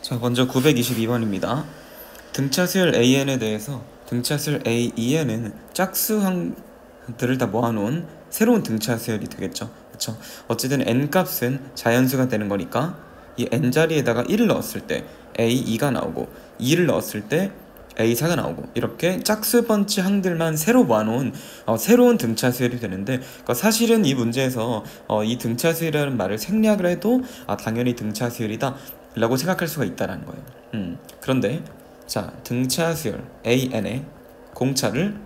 자, 먼저 922번입니다. 등차 수열 AN에 대해서 등차 수열 AEN은 짝수항들을 다 모아놓은 새로운 등차 수열이 되겠죠. 그쵸? 어쨌든 n값은 자연수가 되는 거니까 이 n자리에다가 1을 넣었을 때 A2가 나오고 2를 넣었을 때 A4가 나오고 이렇게 짝수 번째 항들만 새로 모아놓은 새로운 등차 수열이 되는데 사실은 이 문제에서 이 등차 수열이라는 말을 생략을 해도 당연히 등차 수열이다 라고 생각할 수가 있다는 거예요. 그런데 자, 등차 수열 AN의 공차를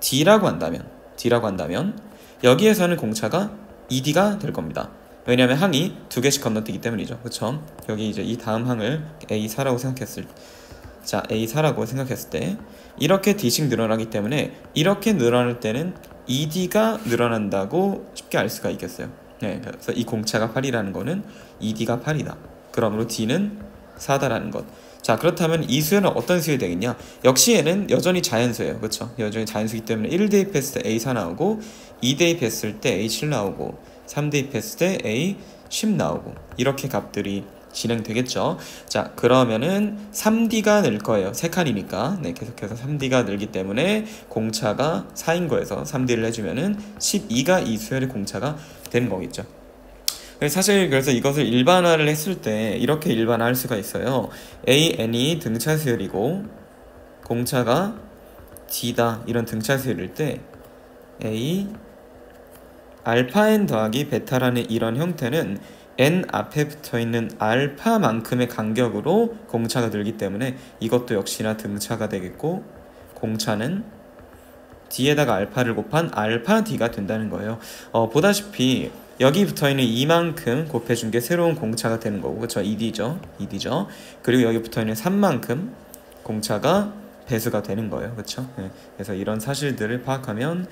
D라고 한다면 여기에서는 공차가 ED가 될 겁니다. 왜냐하면 항이 두 개씩 건너뛰기 때문이죠. 그쵸? 여기 이제 이 다음 항을 A4라고 생각했을 때 이렇게 D씩 늘어나기 때문에 이렇게 늘어날 때는 ED가 늘어난다고 쉽게 알 수가 있겠어요. 네, 그래서 이 공차가 8이라는 거는 ED가 8이다. 그러므로 D는 4다라는 것. 자, 그렇다면 이 수열은 어떤 수열이 되겠냐? 역시 얘는 여전히 자연수예요. 그쵸? 여전히 자연수이기 때문에 1 대입했을 때 A4 나오고 2 대입했을 때 A7 나오고 3 대입했을 때 A10 나오고 이렇게 값들이 진행되겠죠. 자, 그러면은 3D가 늘 거예요. 3칸이니까. 네, 계속해서 3D가 늘기 때문에 공차가 4인 거에서 3D를 해주면은 12가 이 수열의 공차가 되는 거겠죠. 사실 그래서 이것을 일반화를 했을 때 이렇게 일반화할 수가 있어요. AN이 등차 수열이고 공차가 D다 이런 등차 수열일 때 A 알파 N 더하기 베타라는 이런 형태는 N 앞에 붙어있는 알파만큼의 간격으로 공차가 늘기 때문에 이것도 역시나 등차가 되겠고 공차는 D에다가 알파를 곱한 알파 D가 된다는 거예요. 보다시피 여기 붙어있는 이만큼 곱해준 게 새로운 공차가 되는 거고, 그쵸? ED죠. 그리고 여기 붙어있는 3만큼 공차가 배수가 되는 거예요. 그쵸? 네. 그래서 이런 사실들을 파악하면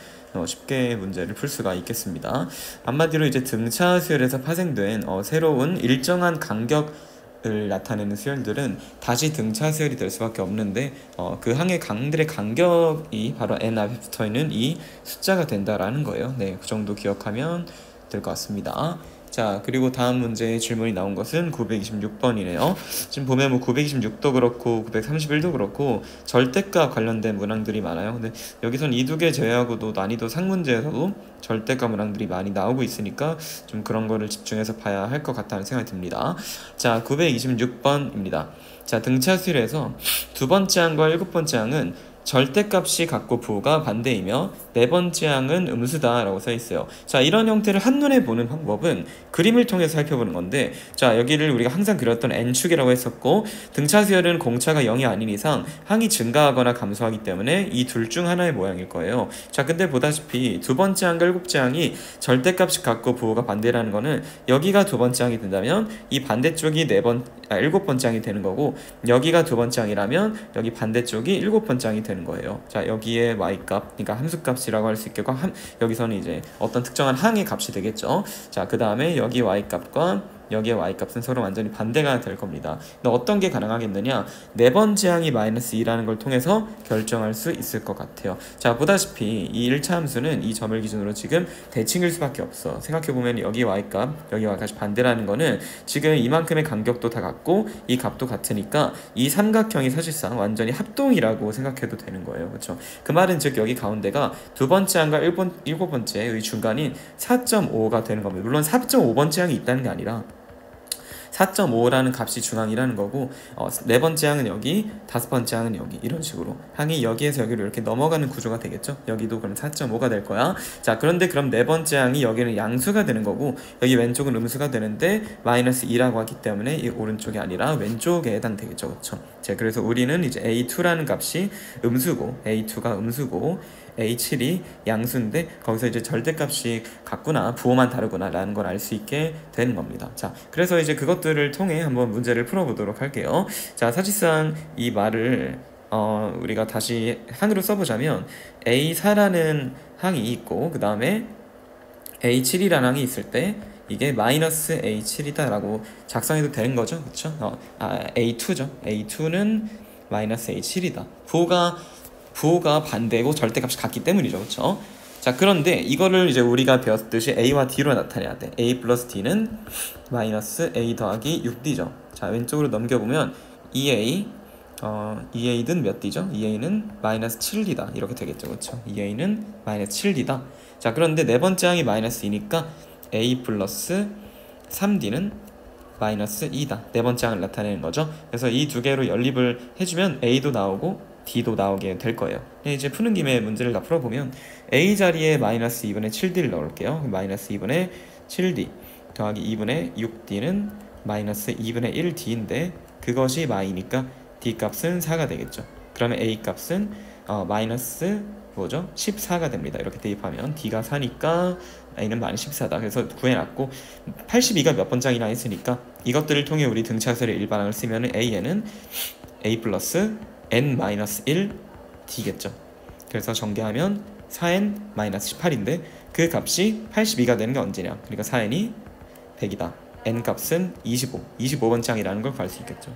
쉽게 문제를 풀 수가 있겠습니다. 한마디로 이제 등차 수열에서 파생된 새로운 일정한 간격을 나타내는 수열들은 다시 등차 수열이 될 수밖에 없는데 그 항의 강들의 간격이 바로 n 앞에 붙어있는 이 숫자가 된다라는 거예요. 네, 그 정도 기억하면 될 것 같습니다. 자, 그리고 다음 문제에 질문이 나온 것은 926번이네요. 지금 보면 뭐 926도 그렇고 931도 그렇고 절대값 관련된 문항들이 많아요. 근데 여기선 이 두 개 제외하고도 난이도 상문제에서도 절대값 문항들이 많이 나오고 있으니까 좀 그런 거를 집중해서 봐야 할 것 같다는 생각이 듭니다. 자, 926번입니다. 자, 등차 수열에서 두 번째 항과 일곱 번째 항은 절대값이 같고 부호가 반대이며 네 번째 항은 음수다라고 써있어요. 자, 이런 형태를 한눈에 보는 방법은 그림을 통해서 살펴보는 건데, 자, 여기를 우리가 항상 그렸던 n축이라고 했었고 등차 수열은 공차가 0이 아닌 이상 항이 증가하거나 감소하기 때문에 이 둘 중 하나의 모양일 거예요. 자, 근데 보다시피 두 번째 항과 일곱 번째 항이 절대값이 같고 부호가 반대라는 거는 여기가 두 번째 항이 된다면 이 반대쪽이 일곱 번째 항이 되는 거고, 여기가 두 번째 항이라면 여기 반대쪽이 일곱 번째 항이 되는 거예요. 자, 여기에 y값, 그러니까 함수값이라고 할 수 있겠고, 여기서는 이제 어떤 특정한 항의 값이 되겠죠. 자, 그 다음에 여기 y값과 여기의 y값은 서로 완전히 반대가 될 겁니다. 근데 어떤 게 가능하겠느냐? 네 번째 항이 마이너스 2라는 걸 통해서 결정할 수 있을 것 같아요. 자, 보다시피 이 1차 함수는 이 점을 기준으로 지금 대칭일 수밖에 없어. 생각해보면 여기 y값, 여기 y값이 반대라는 거는 지금 이만큼의 간격도 다 같고 이 값도 같으니까 이 삼각형이 사실상 완전히 합동이라고 생각해도 되는 거예요. 그렇죠? 그 말은 즉 여기 가운데가 두 번째 항과 일곱 번째의 중간인 4.5가 되는 겁니다. 물론 4.5번째 항이 있다는 게 아니라 4.5라는 값이 중앙이라는 거고, 네 번째 항은 여기, 다섯 번째 항은 여기, 이런 식으로 항이 여기에서 여기로 이렇게 넘어가는 구조가 되겠죠. 여기도 그럼 4.5가 될 거야. 자, 그런데 그럼 네 번째 항이 여기는 양수가 되는 거고 여기 왼쪽은 음수가 되는데 마이너스 2라고 하기 때문에 이 오른쪽이 아니라 왼쪽에 해당되겠죠. 그렇죠? 자, 그래서 우리는 이제 A2라는 값이 음수고 A2가 음수고 A7이 양수인데 거기서 이제 절대값이 같구나, 부호만 다르구나 라는 걸 알 수 있게 되는 겁니다. 자, 그래서 이제 그것들을 통해 한번 문제를 풀어보도록 할게요. 자, 사실상 이 말을 우리가 다시 항으로 써보자면 A4라는 항이 있고 그 다음에 A7이라는 항이 있을 때 이게 마이너스 A7이다 라고 작성해도 되는 거죠. 그쵸? A2죠. A2는 마이너스 A7이다. 부호가 반대고 절대값이 같기 때문이죠. 그쵸? 자, 그런데 이거를 이제 우리가 배웠듯이 A와 D로 나타내야 돼. A 플러스 D는 마이너스 A 더하기 6D죠. 자, 왼쪽으로 넘겨보면 2a 2a는 몇 D죠? 2a는 마이너스 7D다 이렇게 되겠죠. 그렇죠? 2a는 마이너스 7D다. 자, 그런데 네 번째 항이 마이너스 2니까 a 플러스 3D는 마이너스 2다. 네 번째 항을 나타내는 거죠. 그래서 이 두 개로 연립을 해주면 a도 나오고 d도 나오게 될 거예요. 이제 푸는 김에 문제를 다 풀어보면 a 자리에 마이너스 2분의 7D를 넣을게요. 마이너스 2분의 7D 더하기 2분의 6D는 마이너스 2분의 1D인데 그것이 마이니까 D 값은 4가 되겠죠. 그러면 A 값은 마이너스 뭐죠? 14가 됩니다. 이렇게 대입하면 D가 4니까 A는 마이너스 14다. 그래서 구해놨고 82가 몇 번장이나 했으니까 이것들을 통해 우리 등차수의 일반항을 쓰면 A에는 A 플러스 N 마이너스 1 D겠죠. 그래서 전개하면 4N 마이너스 18인데 그 값이 82가 되는 게 언제냐? 그러니까 4N이 100이다. n 값은 25번장이라는 걸 구할 수 있겠죠.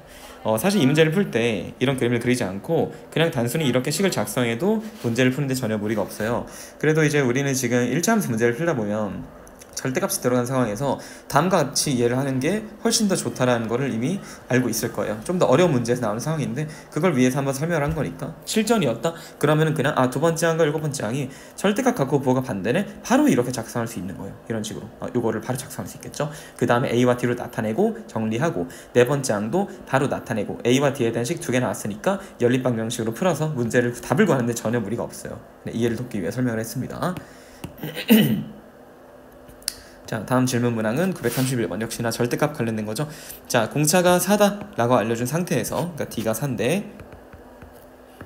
사실 이 문제를 풀 때 이런 그림을 그리지 않고 그냥 단순히 이렇게 식을 작성해도 문제를 푸는데 전혀 무리가 없어요. 그래도 이제 우리는 지금 1차 함수 문제를 풀다 보면 절대값이 들어간 상황에서 다음과 같이 이해를 하는 게 훨씬 더 좋다라는 거를 이미 알고 있을 거예요. 좀 더 어려운 문제에서 나오는 상황인데 그걸 위해서 한번 설명을 한 거니까 실전이었다? 그러면은 그냥 두 번째 항과 일곱 번째 항이 절대값 갖고 부호가 반대네? 바로 이렇게 작성할 수 있는 거예요. 이런 식으로 요거를 바로 작성할 수 있겠죠. 그 다음에 A와 D로 나타내고 정리하고 네 번째 항도 바로 나타내고 A와 D에 대한 식 두 개 나왔으니까 연립방정식으로 풀어서 문제를 답을 구하는데 전혀 무리가 없어요. 이해를 돕기 위해 설명을 했습니다. 자, 다음 질문 문항은 931번 역시나 절대값 관련된 거죠. 자, 공차가 4다 라고 알려준 상태에서 그러니까 D가 4인데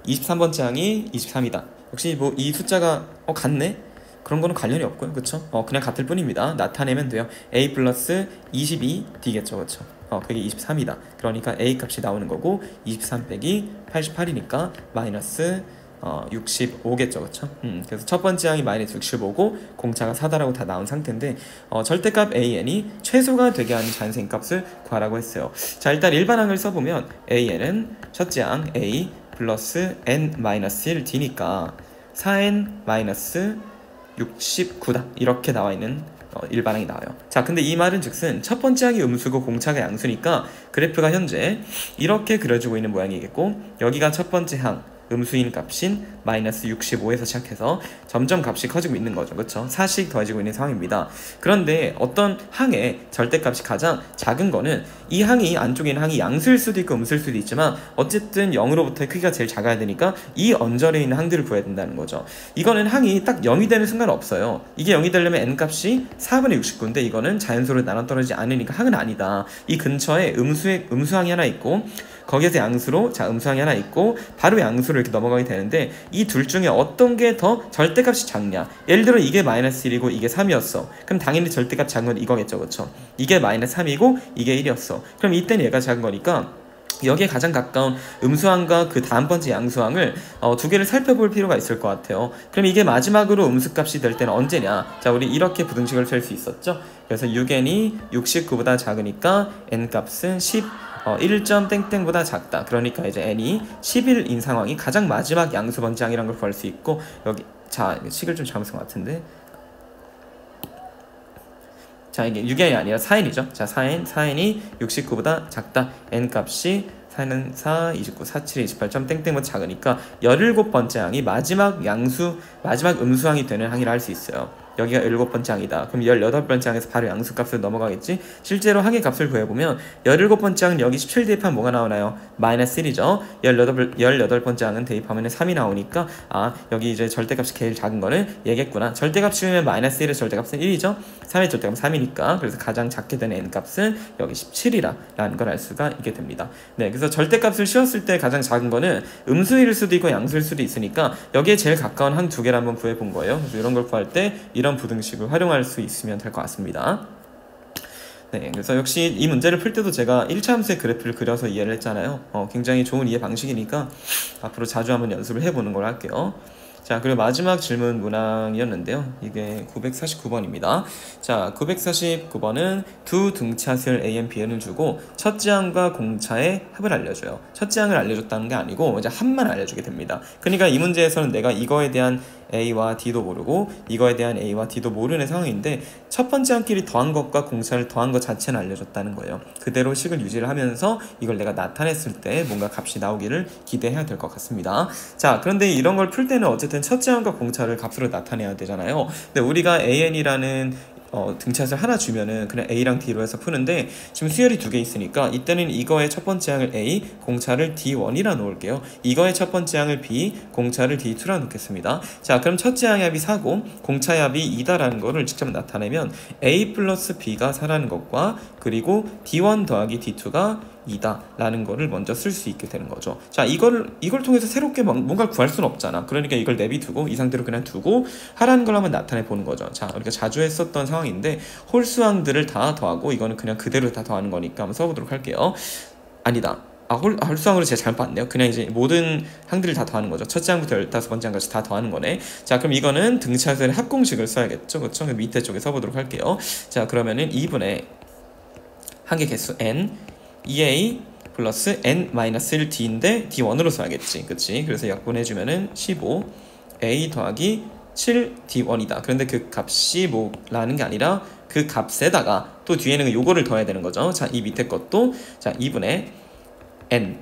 23번째 항이 23이다. 역시 뭐 이 숫자가 같네? 그런 거는 관련이 없고요. 그쵸? 그냥 같을 뿐입니다. 나타내면 돼요. A 플러스 22D겠죠. 그쵸? 그게 23이다. 그러니까 A 값이 나오는 거고 23 빼기 88이니까 마이너스 65겠죠. 그쵸? 그래서 첫 번째 항이 마이너스 65고 공차가 4다라고 다 나온 상태인데 절대값 AN이 최소가 되게 하는 잔생값을 구하라고 했어요. 자, 일단 일반항을 써보면 AN은 첫째 항 A 플러스 N 마이너스 1 D니까 4N 마이너스 69다 이렇게 나와있는 일반항이 나와요. 자, 근데 이 말은 즉슨 첫 번째 항이 음수고 공차가 양수니까 그래프가 현재 이렇게 그려지고 있는 모양이겠고 여기가 첫 번째 항 음수인 값인 마이너스 65에서 시작해서 점점 값이 커지고 있는 거죠. 그렇죠? 4씩 더해지고 있는 상황입니다. 그런데 어떤 항의 절대값이 가장 작은 거는 이 항이 안쪽에 있는 항이 양수일 수도 있고 음수일 수도 있지만 어쨌든 0으로부터의 크기가 제일 작아야 되니까 이 언저리에 있는 항들을 구해야 된다는 거죠. 이거는 항이 딱 0이 되는 순간 없어요. 이게 0이 되려면 n값이 4분의 69인데 이거는 자연수로 나눠떨어지지 않으니까 항은 아니다. 이 근처에 음수항이 하나 있고 거기에서 양수로 음수항이 하나 있고 바로 양수로 이렇게 넘어가게 되는데 이 둘 중에 어떤 게 더 절대값이 작냐. 예를 들어 이게 마이너스 1이고 이게 3이었어. 그럼 당연히 절대값 작은 건 이거겠죠. 그렇죠? 이게 마이너스 3이고 이게 1이었어. 그럼 이때는 얘가 작은 거니까 여기에 가장 가까운 음수항과 그 다음 번째 양수항을 두 개를 살펴볼 필요가 있을 것 같아요. 그럼 이게 마지막으로 음수값이 될 때는 언제냐. 자, 우리 이렇게 부등식을 펼 수 있었죠. 그래서 6n이 69보다 작으니까 n값은 1점 땡땡보다 작다. 그러니까 이제 n이 11인 상황이 가장 마지막 양수 번째 항이라는 걸 구할 수 있고 여기 자, 식을 좀 잘못 쓴 것 같은데 자, 이게 6n이 아니라 4n이죠. 자, 4n이 69보다 작다. n값이 4는 4, 29, 47, 28점 땡땡보다 작으니까 17번째 항이 마지막 음수항이 되는 항이라 할 수 있어요. 여기가 17번째 항이다. 그럼 18번째 항에서 바로 양수값으로 넘어가겠지? 실제로 항의 값을 구해보면 17번째 항은 여기 17 대입하면 뭐가 나오나요? 마이너스 1이죠. 18번째 항은 대입하면 3이 나오니까 여기 이제 절대값이 제일 작은 거는 얘겠구나. 절대값 치우면 마이너스 1의 절대값은 1이죠. 3의 절대값은 3이니까 그래서 가장 작게 되는 n값은 여기 17이라는 걸 알 수가 있게 됩니다. 네, 그래서 절대값을 씌웠을 때 가장 작은 거는 음수일 수도 있고 양수일 수도 있으니까 여기에 제일 가까운 항 두 개를 한번 구해본 거예요. 그래서 이런 걸 구할 때 이런 부등식을 활용할 수 있으면 될 것 같습니다. 네, 그래서 역시 이 문제를 풀 때도 제가 1차 함수의 그래프를 그려서 이해를 했잖아요. 굉장히 좋은 이해 방식이니까 앞으로 자주 한번 연습을 해보는 걸 할게요. 자, 그리고 마지막 질문 문항이었는데요. 이게 949번입니다. 자, 949번은 두 등차수열 A, N, B, N을 주고 첫째 항과 공차의 합을 알려줘요. 첫째 항을 알려줬다는 게 아니고 이제 합만 알려주게 됩니다. 그러니까 이 문제에서는 내가 이거에 대한 A와 D도 모르고 이거에 대한 A와 D도 모르는 상황인데 첫 번째 항끼리 더한 것과 공차를 더한 것 자체는 알려줬다는 거예요. 그대로 식을 유지를 하면서 이걸 내가 나타냈을 때 뭔가 값이 나오기를 기대해야 될 것 같습니다. 자, 그런데 이런 걸 풀 때는 어쨌든 첫째 항과 공차를 값으로 나타내야 되잖아요. 근데 우리가 AN이라는 등차수를 하나 주면은 그냥 A랑 D로 해서 푸는데 지금 수열이 두 개 있으니까 이때는 이거의 첫 번째 항을 A, 공차를 D1이라 놓을게요. 이거의 첫 번째 항을 B, 공차를 D2라 놓겠습니다. 자, 그럼 첫째 항의 합이 4고 공차의 합이 2다라는 거를 직접 나타내면 A 플러스 B가 4라는 것과 그리고 D1 더하기 D2가 2다 라는 거를 먼저 쓸 수 있게 되는 거죠. 자, 이걸 통해서 새롭게 뭔가를 구할 수는 없잖아. 그러니까 이걸 내비두고 이 상태로 그냥 두고 하라는 걸 한번 나타내 보는 거죠. 자, 우리가 자주 했었던 상황인데 홀수항들을 다 더하고 이거는 그냥 그대로 다 더하는 거니까 한번 써보도록 할게요. 아니다. 홀수항으로 제가 잘못 봤네요. 그냥 이제 모든 항들을 다 더하는 거죠. 첫째 항부터 15번째 항까지 다 더하는 거네. 자, 그럼 이거는 등차수의 합공식을 써야겠죠. 그쵸? 밑에 쪽에 써보도록 할게요. 자, 그러면은 2분의 항의 개수 n 2a 플러스 n-1d인데 d1으로 써야겠지. 그치? 그래서 약분해주면은 15a 더하기 7d1이다. 그런데 그 값이 뭐라는 게 아니라 그 값에다가 또 뒤에는 요거를 더해야 되는 거죠. 자, 이 밑에 것도 자 2분의 n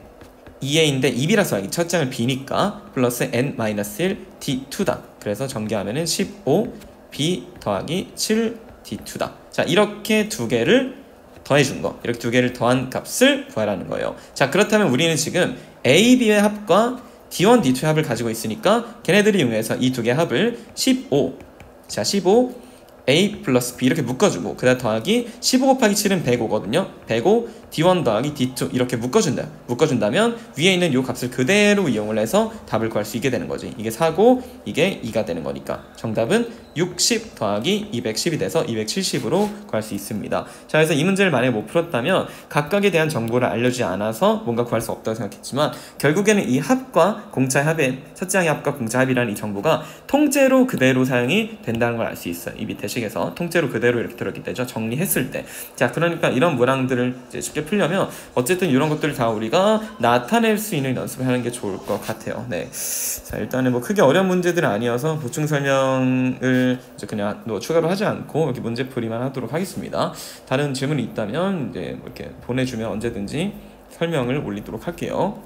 2a인데 2b라 써야지. 첫 장을 b니까 플러스 n-1 d2다. 그래서 전개하면은 15b 더하기 7d2다. 자, 이렇게 두 개를 더해준 거, 이렇게 두 개를 더한 값을 구하라는 거예요. 자, 그렇다면 우리는 지금 A, B의 합과 D1, D2의 합을 가지고 있으니까 걔네들을 이용해서 이 두 개의 합을 15, 자 15 A 플러스 B 이렇게 묶어주고 그 다음 더하기 15 곱하기 7은 105거든요. 105 D1 더하기 D2 이렇게 묶어준다면 위에 있는 요 값을 그대로 이용을 해서 답을 구할 수 있게 되는 거지. 이게 4고 이게 2가 되는 거니까 정답은 60 더하기 210이 돼서 270으로 구할 수 있습니다. 자, 그래서 이 문제를 만약에 못 풀었다면 각각에 대한 정보를 알려주지 않아서 뭔가 구할 수 없다고 생각했지만 결국에는 이 합과 공차 합의 첫째 항의 합과 공차 합이라는 이 정보가 통째로 그대로 사용이 된다는 걸 알 수 있어요. 이 밑에 식에서 통째로 그대로 이렇게 들어있기 때문에 정리했을 때. 자, 그러니까 이런 문항들을 이제 쉽게 풀려면 어쨌든 이런 것들을 다 우리가 나타낼 수 있는 연습을 하는 게 좋을 것 같아요. 네. 자, 일단은 뭐 크게 어려운 문제들은 아니어서 보충 설명을 이제 그냥 추가로 하지 않고 이렇게 문제풀이만 하도록 하겠습니다. 다른 질문이 있다면 이제 뭐 이렇게 보내주면 언제든지 설명을 올리도록 할게요.